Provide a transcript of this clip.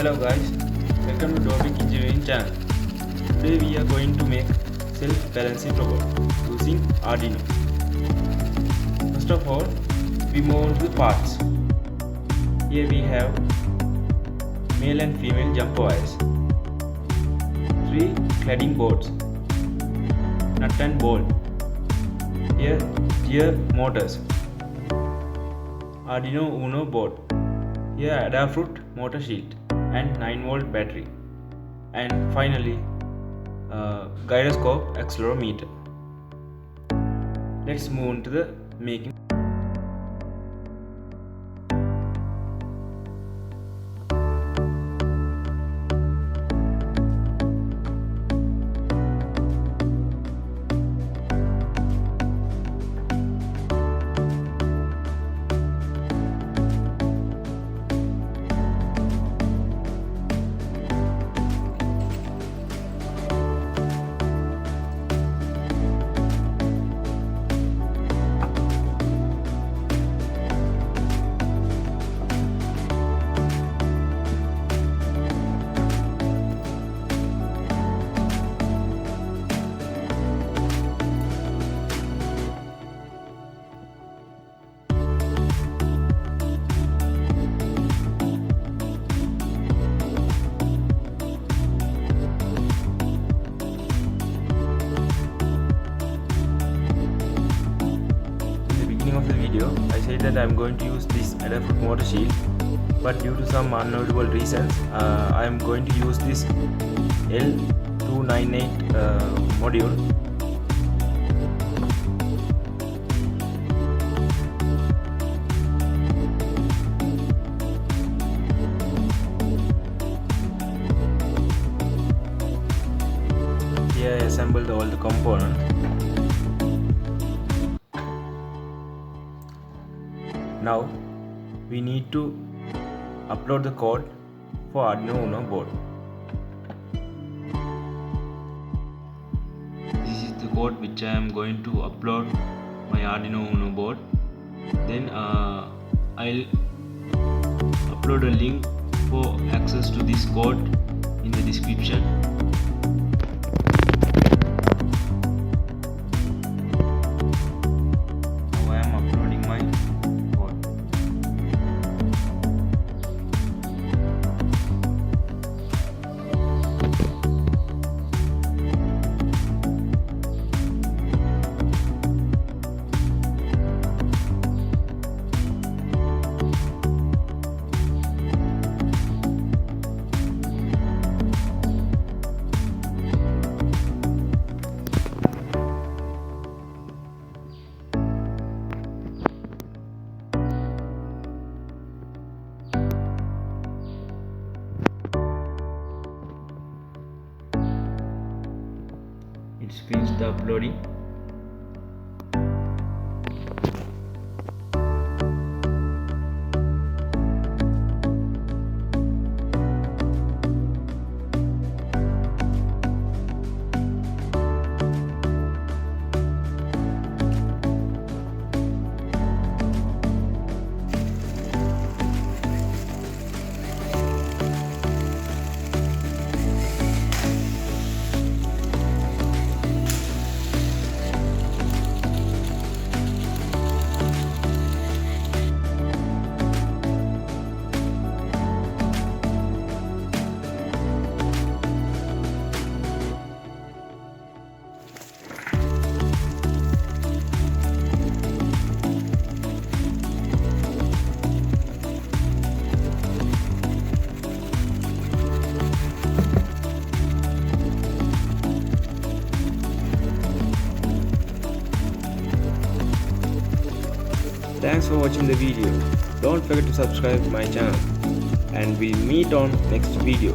Hello guys, welcome to Dobik engineering channel. Today we are going to make self-balancing robot using Arduino. First of all, we move on to the parts. Here we have male and female jumper wires, 3 cladding boards, nut and bolt. Here gear motors, Arduino Uno board. Here Adafruit motor shield and 9-volt battery, and finally gyroscope accelerometer. Let's move on to the making. Of the video, I said that I am going to use this Adafruit motor shield, but due to some unknowable reasons, I am going to use this L298 module. Here I assembled all the components. Now we need to upload the code for Arduino Uno board. This is the code which I am going to upload my Arduino Uno board. Then I'll upload a link for access to this code in the description. It's finished the uploading. Thanks for watching the video. Don't forget to subscribe to my channel, and we'll meet on next video.